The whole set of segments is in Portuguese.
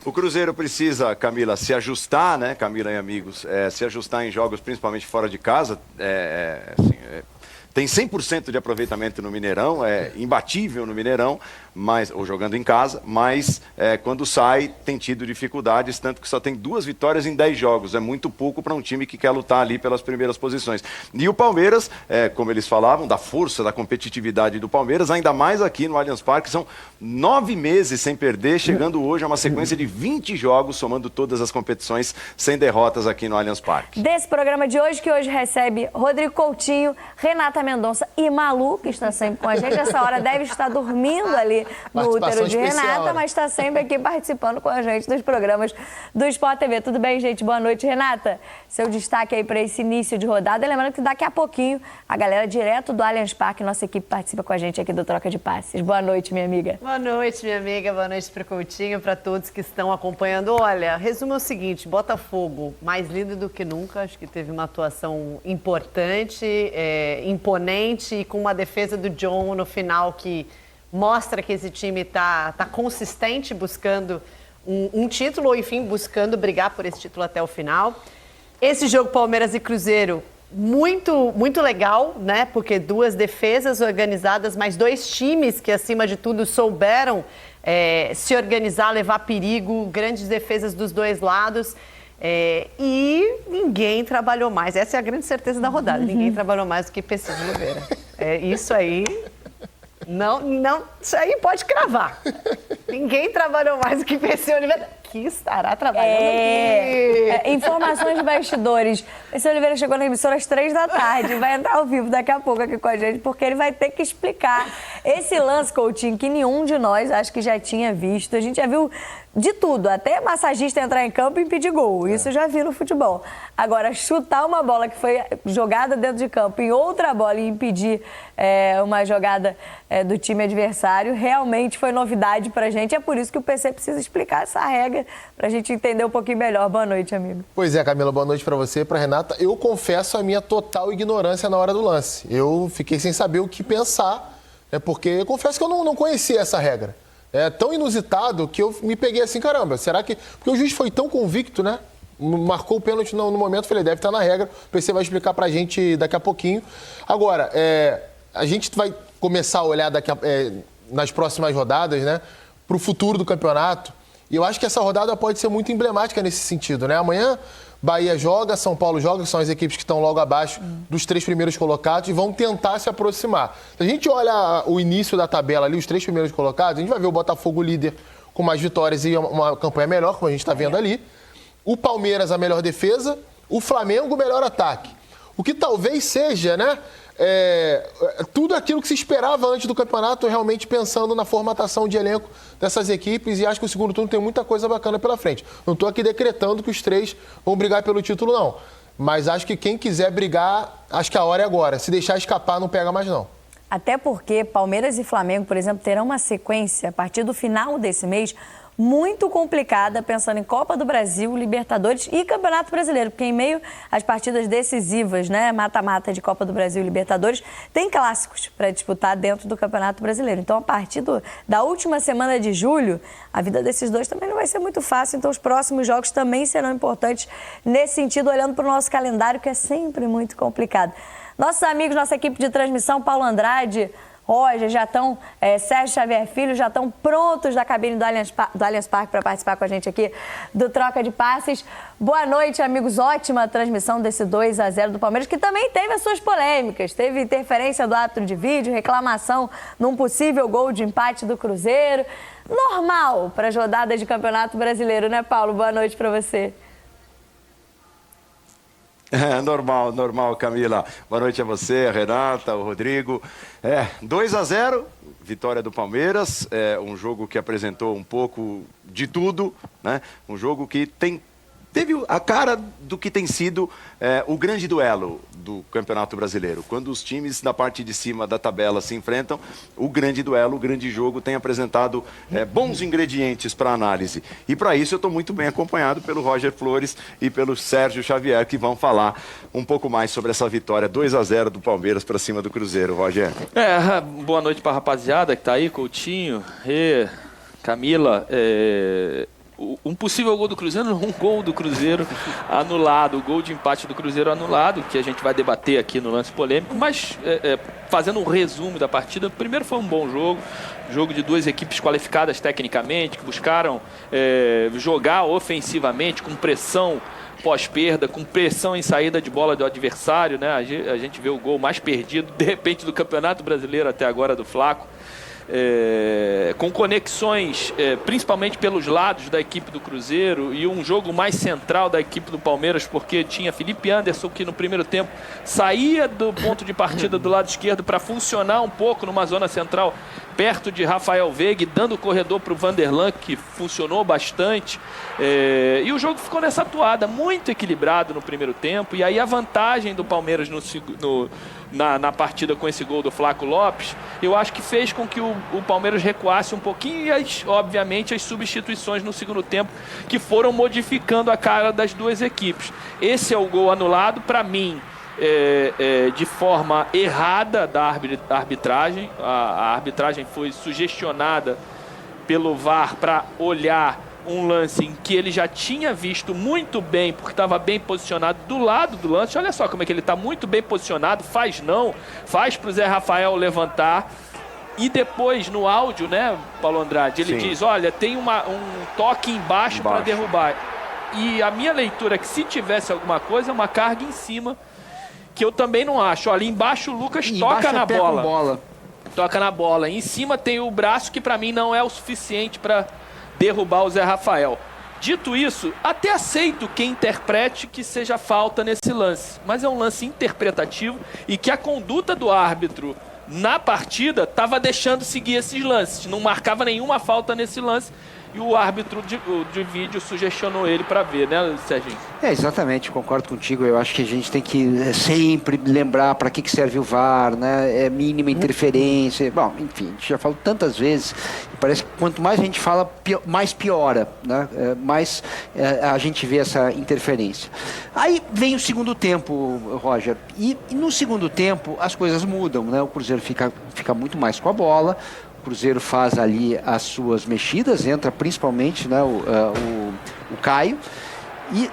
O Cruzeiro precisa, Camila, se ajustar, né, Camila e amigos, se ajustar em jogos principalmente fora de casa. Tem 100% de aproveitamento no Mineirão, é imbatível no Mineirão, ou jogando em casa, mas quando sai tem tido dificuldades, tanto que só tem 2 vitórias em 10 jogos. É muito pouco para um time que quer lutar ali pelas primeiras posições. E o Palmeiras, como eles falavam, da força, da competitividade do Palmeiras, ainda mais aqui no Allianz Parque, são 9 meses sem perder, chegando hoje a uma sequência de 20 jogos, somando todas as competições, sem derrotas aqui no Allianz Parque. Desse programa de hoje, que hoje recebe Rodrigo Coutinho, Renata Mendonça e Malu, que está sempre com a gente. Essa hora deve estar dormindo ali no útero de Renata, mas está sempre aqui participando com a gente dos programas do Sport TV. Tudo bem, gente? Boa noite, Renata. Seu destaque aí para esse início de rodada. Lembrando que daqui a pouquinho a galera direto do Allianz Parque, nossa equipe participa com a gente aqui do Troca de Passes. Boa noite, minha amiga. Boa noite, minha amiga. Boa noite para o Coutinho, para todos que estão acompanhando. Olha, resumo é o seguinte, Botafogo mais lindo do que nunca. Acho que teve uma atuação importante, imponente e com uma defesa do John no final que mostra que esse time tá consistente buscando um título, ou enfim, buscando brigar por esse título até o final. Esse jogo Palmeiras e Cruzeiro, muito, muito legal, né? Porque 2 defesas organizadas, mas 2 times que, acima de tudo, souberam se organizar, levar perigo, grandes defesas dos 2 lados. E ninguém trabalhou mais. Essa é a grande certeza da rodada. Ninguém trabalhou mais do que PC de Oliveira. Isso aí... Não, isso aí pode cravar. Ninguém trabalhou mais do que PC Oliveira, que estará trabalhando aqui. Informações de bastidores. PC Oliveira chegou na emissora às 3 da tarde, vai entrar ao vivo daqui a pouco aqui com a gente, porque ele vai ter que explicar esse lance, Coutinho, que nenhum de nós acho que já tinha visto. A gente já viu de tudo, até massagista entrar em campo e impedir gol. Isso eu já vi no futebol. Agora, chutar uma bola que foi jogada dentro de campo em outra bola e impedir uma jogada do time adversário, realmente foi novidade pra gente. É por isso que o PC precisa explicar essa regra pra gente entender um pouquinho melhor. Boa noite, amigo. Pois é, Camila, boa noite pra você, pra Renata. Eu confesso a minha total ignorância na hora do lance. Eu fiquei sem saber o que pensar, porque eu confesso que eu não conhecia essa regra. É tão inusitado que eu me peguei assim, caramba, será que... Porque o juiz foi tão convicto, né? Marcou o pênalti no momento, falei, deve estar na regra. O PC vai explicar pra gente daqui a pouquinho. Agora, a gente vai começar a olhar nas próximas rodadas, né? Pro futuro do campeonato. E eu acho que essa rodada pode ser muito emblemática nesse sentido, né? Amanhã, Bahia joga, São Paulo joga, que são as equipes que estão logo abaixo dos 3 primeiros colocados e vão tentar se aproximar. Se a gente olha o início da tabela ali, os 3 primeiros colocados, a gente vai ver o Botafogo líder com mais vitórias e uma campanha melhor, como a gente está vendo ali. O Palmeiras, a melhor defesa. O Flamengo, o melhor ataque. O que talvez seja, né? Tudo aquilo que se esperava antes do campeonato, realmente pensando na formatação de elenco dessas equipes, e acho que o segundo turno tem muita coisa bacana pela frente. Não estou aqui decretando que os 3 vão brigar pelo título, não. Mas acho que quem quiser brigar, acho que a hora é agora. Se deixar escapar, não pega mais, não. Até porque Palmeiras e Flamengo, por exemplo, terão uma sequência a partir do final desse mês muito complicada, pensando em Copa do Brasil, Libertadores e Campeonato Brasileiro, porque em meio às partidas decisivas, né, mata-mata de Copa do Brasil e Libertadores, tem clássicos para disputar dentro do Campeonato Brasileiro. Então, a partir da última semana de julho, a vida desses 2 também não vai ser muito fácil, então os próximos jogos também serão importantes nesse sentido, olhando para o nosso calendário, que é sempre muito complicado. Nossos amigos, nossa equipe de transmissão, Paulo Andrade, Roger, já estão, Sérgio Xavier Filho, já estão prontos da cabine do Allianz Parque para participar com a gente aqui do Troca de Passes. Boa noite, amigos. Ótima transmissão desse 2-0 do Palmeiras, que também teve as suas polêmicas. Teve interferência do árbitro de vídeo, reclamação num possível gol de empate do Cruzeiro. Normal para as rodadas de Campeonato Brasileiro, né, Paulo? Boa noite para você. Normal, Camila. Boa noite a você, a Renata, o Rodrigo. 2-0, vitória do Palmeiras. Um jogo que apresentou um pouco de tudo, né? Um jogo que teve a cara do que tem sido o grande duelo do Campeonato Brasileiro. Quando os times da parte de cima da tabela se enfrentam, o grande duelo, o grande jogo tem apresentado bons ingredientes para análise. E para isso eu estou muito bem acompanhado pelo Roger Flores e pelo Sérgio Xavier, que vão falar um pouco mais sobre essa vitória 2-0 do Palmeiras para cima do Cruzeiro. Roger. Boa noite para a rapaziada que está aí, Coutinho, Camila. um possível gol do Cruzeiro, um gol do Cruzeiro anulado, o gol de empate do Cruzeiro anulado, que a gente vai debater aqui no lance polêmico, mas fazendo um resumo da partida, primeiro foi um bom jogo de duas equipes qualificadas tecnicamente, que buscaram jogar ofensivamente, com pressão pós-perda, com pressão em saída de bola do adversário, né? A gente vê o gol mais perdido, de repente, do Campeonato Brasileiro até agora, do Flaco. Com conexões principalmente pelos lados da equipe do Cruzeiro e um jogo mais central da equipe do Palmeiras, porque tinha Felipe Anderson que no primeiro tempo saía do ponto de partida do lado esquerdo para funcionar um pouco numa zona central perto de Rafael Veiga, dando o corredor para o Vanderlan, que funcionou bastante, e o jogo ficou nessa toada, muito equilibrado no primeiro tempo, e aí a vantagem do Palmeiras na partida com esse gol do Flaco Lopes, eu acho que fez com que o Palmeiras recuasse um pouquinho e, obviamente, as substituições no segundo tempo que foram modificando a cara das duas equipes. Esse é o gol anulado, para mim, de forma errada da arbitragem. A arbitragem foi sugestionada pelo VAR para olhar um lance em que ele já tinha visto muito bem, porque estava bem posicionado do lado do lance. Olha só como é que ele está muito bem posicionado, faz para o Zé Rafael levantar. E depois, no áudio, né, Paulo Andrade, ele diz, olha, tem um toque embaixo para derrubar. E a minha leitura é que se tivesse alguma coisa, é uma carga em cima, que eu também não acho. Olha, embaixo o Lucas toca na bola. Toca na bola. Em cima tem o braço, que para mim não é o suficiente para derrubar o Zé Rafael. Dito isso, até aceito quem interprete que seja falta nesse lance. Mas é um lance interpretativo e que a conduta do árbitro na partida estava deixando seguir esses lances. Não marcava nenhuma falta nesse lance. E o árbitro de vídeo sugestionou ele para ver, né, Serginho? Exatamente, concordo contigo. Eu acho que a gente tem que sempre lembrar para que serve o VAR, né? É mínima interferência. Bom, enfim, a gente já falou tantas vezes. Parece que quanto mais a gente fala, mais piora, né? Mais a gente vê essa interferência. Aí vem o segundo tempo, Roger. E no segundo tempo as coisas mudam, né? O Cruzeiro fica muito mais com a bola. O Cruzeiro faz ali as suas mexidas, entra principalmente, né, o Caio, e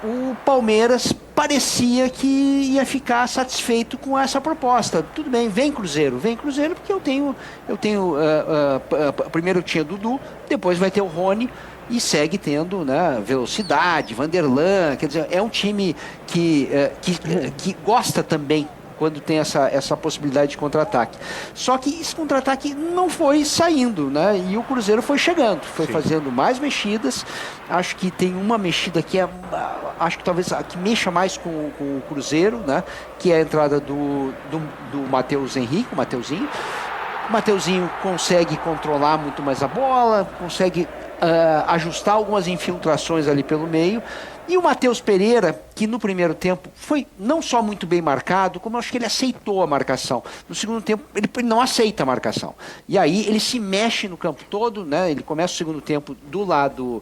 o Palmeiras parecia que ia ficar satisfeito com essa proposta. Tudo bem, vem Cruzeiro, porque eu tenho primeiro tinha Dudu, depois vai ter o Rony, e segue tendo, né, velocidade, Vanderlan, quer dizer, é um time que gosta também quando tem essa possibilidade de contra-ataque. Só que esse contra-ataque não foi saindo, né? E o Cruzeiro foi chegando, foi fazendo mais mexidas. Acho que tem uma mexida que acho que talvez a que mexa mais com o Cruzeiro, né? Que é a entrada do Matheus Henrique, o Mateuzinho. O Mateuzinho consegue controlar muito mais a bola, consegue ajustar algumas infiltrações ali pelo meio. E o Matheus Pereira, que no primeiro tempo foi não só muito bem marcado, como eu acho que ele aceitou a marcação. No segundo tempo, ele não aceita a marcação. E aí ele se mexe no campo todo, né? Ele começa o segundo tempo do lado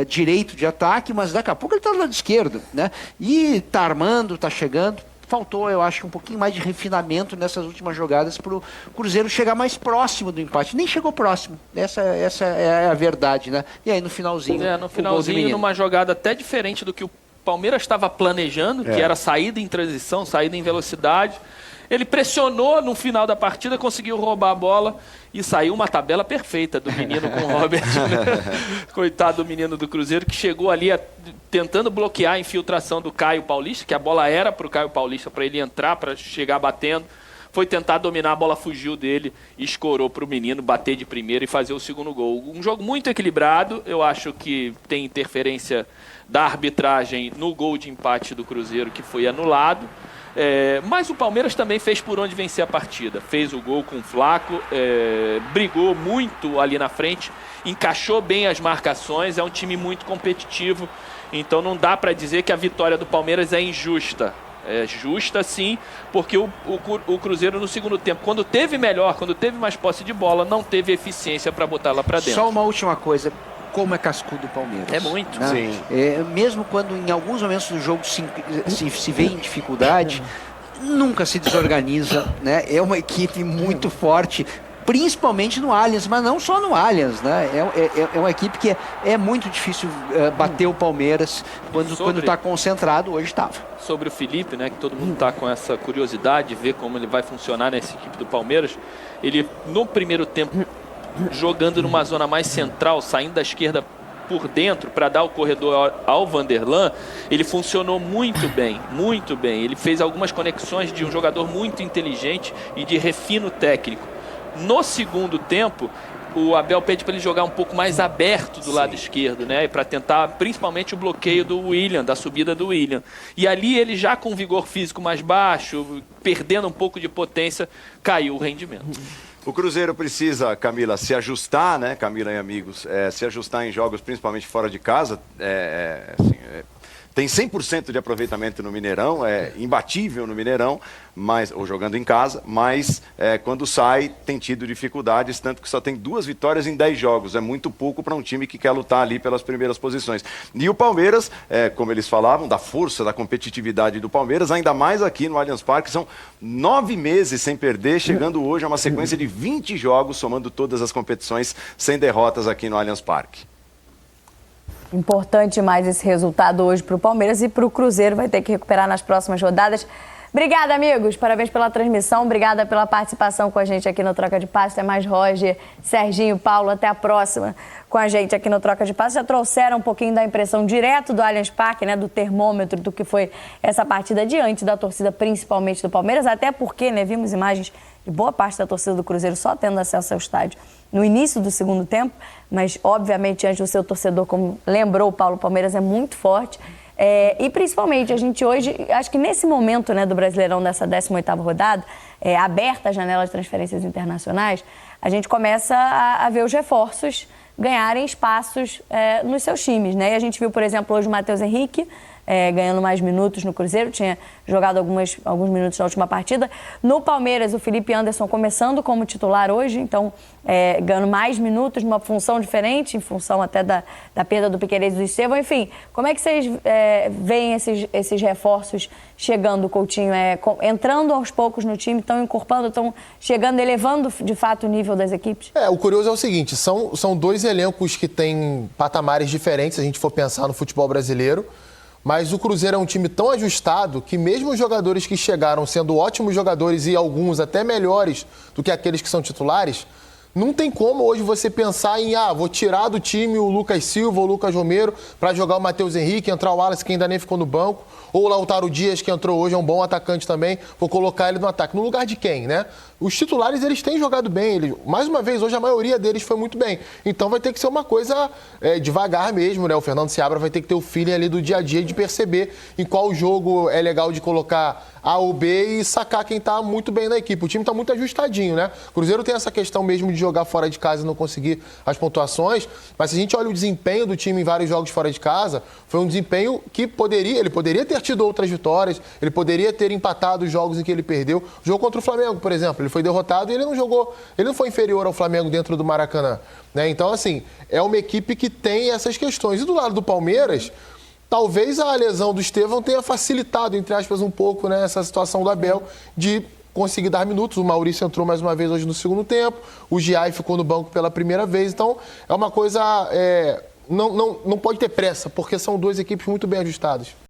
direito de ataque, mas daqui a pouco ele está do lado esquerdo, né? E está armando, está chegando. Faltou, eu acho, um pouquinho mais de refinamento nessas últimas jogadas para o Cruzeiro chegar mais próximo do empate. Nem chegou próximo. Essa é a verdade, né? E aí no finalzinho... numa jogada até diferente do que o Palmeiras estava planejando, que era saída em transição, saída em velocidade. Ele pressionou no final da partida, conseguiu roubar a bola e saiu uma tabela perfeita do menino com o Robert. Né? Coitado do menino do Cruzeiro, que chegou ali tentando bloquear a infiltração do Caio Paulista, que a bola era para o Caio Paulista, para ele entrar, para chegar batendo. Foi tentar dominar, a bola fugiu dele e escorou para o menino bater de primeira e fazer o segundo gol. Um jogo muito equilibrado, eu acho que tem interferência da arbitragem no gol de empate do Cruzeiro, que foi anulado. Mas o Palmeiras também fez por onde vencer a partida. Fez o gol com o Flaco, brigou muito ali na frente, encaixou bem as marcações, é um time muito competitivo. Então não dá para dizer que a vitória do Palmeiras é injusta. É justa sim, porque o Cruzeiro no segundo tempo, quando teve mais posse de bola, não teve eficiência para botar lá para dentro. Só uma última coisa. Como é cascudo o Palmeiras. É muito. Né? Sim. Mesmo quando em alguns momentos do jogo se vê em dificuldade, nunca se desorganiza, né? É uma equipe muito forte. principalmente no Allianz, mas não só no Allianz, né? É uma equipe que é muito difícil bater o Palmeiras quando está concentrado, hoje estava. Sobre o Felipe, né, que todo mundo está com essa curiosidade de ver como ele vai funcionar nessa equipe do Palmeiras. Ele, no primeiro tempo, jogando numa zona mais central, saindo da esquerda por dentro para dar o corredor ao Vanderlan, ele funcionou muito bem, muito bem. Ele fez algumas conexões de um jogador muito inteligente e de refino técnico. No segundo tempo, o Abel pede para ele jogar um pouco mais aberto do lado esquerdo, né? Para tentar principalmente o bloqueio do William, da subida do William. E ali ele já com vigor físico mais baixo, perdendo um pouco de potência, caiu o rendimento. O Cruzeiro precisa, Camila, se ajustar, né, Camila e amigos, se ajustar em jogos principalmente fora de casa. Tem 100% de aproveitamento no Mineirão, é imbatível no Mineirão, ou jogando em casa, mas quando sai tem tido dificuldades, tanto que só tem 2 vitórias em 10 jogos. É muito pouco para um time que quer lutar ali pelas primeiras posições. E o Palmeiras, como eles falavam, da força, da competitividade do Palmeiras, ainda mais aqui no Allianz Parque, são 9 meses sem perder, chegando hoje a uma sequência de 20 jogos, somando todas as competições, sem derrotas aqui no Allianz Parque. Importante mais esse resultado hoje para o Palmeiras, e para o Cruzeiro vai ter que recuperar nas próximas rodadas. Obrigada, amigos. Parabéns pela transmissão. Obrigada pela participação com a gente aqui no Troca de Passes. Até mais, Roger, Serginho, Paulo. Até a próxima com a gente aqui no Troca de Passes. Já trouxeram um pouquinho da impressão direto do Allianz Parque, né, do termômetro do que foi essa partida diante da torcida, principalmente do Palmeiras. Até porque, né, vimos imagens de boa parte da torcida do Cruzeiro só tendo acesso ao estádio no início do segundo tempo, mas obviamente diante do seu torcedor, como lembrou o Paulo, Palmeiras é muito forte. E principalmente a gente hoje, acho que nesse momento, né, do Brasileirão, dessa 18ª rodada, aberta a janela de transferências internacionais, a gente começa a ver os reforços ganharem espaços nos seus times, né? E a gente viu, por exemplo, hoje o Matheus Henrique ganhando mais minutos no Cruzeiro, tinha jogado alguns minutos na última partida. No Palmeiras, o Felipe Anderson começando como titular hoje, então ganhando mais minutos numa função diferente, em função até da perda do Piquerez e do Estevão. Enfim, como é que vocês veem esses reforços chegando, Coutinho? Entrando aos poucos no time, estão encorpando, estão chegando, elevando de fato o nível das equipes? O curioso é o seguinte, são 2 elencos que têm patamares diferentes, se a gente for pensar no futebol brasileiro. Mas o Cruzeiro é um time tão ajustado que mesmo os jogadores que chegaram sendo ótimos jogadores e alguns até melhores do que aqueles que são titulares, não tem como hoje você pensar em, vou tirar do time o Lucas Silva ou o Lucas Romero para jogar o Matheus Henrique, entrar o Wallace que ainda nem ficou no banco, ou o Lautaro Dias que entrou hoje, é um bom atacante também, vou colocar ele no ataque. No lugar de quem, né? Os titulares, eles têm jogado bem. Mais uma vez, hoje a maioria deles foi muito bem. Então vai ter que ser uma coisa devagar mesmo, né? O Fernando Seabra vai ter que ter o feeling ali do dia a dia de perceber em qual jogo é legal de colocar A ou B e sacar quem tá muito bem na equipe. O time tá muito ajustadinho, né? O Cruzeiro tem essa questão mesmo de jogar fora de casa e não conseguir as pontuações, mas se a gente olha o desempenho do time em vários jogos fora de casa, foi um desempenho que ele poderia ter tido outras vitórias, ele poderia ter empatado os jogos em que ele perdeu. O jogo contra o Flamengo, por exemplo, ele foi derrotado e ele não foi inferior ao Flamengo dentro do Maracanã, né? Então, assim, é uma equipe que tem essas questões. E do lado do Palmeiras, talvez a lesão do Estevão tenha facilitado, entre aspas, um pouco, né, essa situação do Abel de conseguir dar minutos. O Maurício entrou mais uma vez hoje no segundo tempo, o Giai ficou no banco pela primeira vez. Então, é uma coisa... não pode ter pressa, porque são 2 equipes muito bem ajustadas.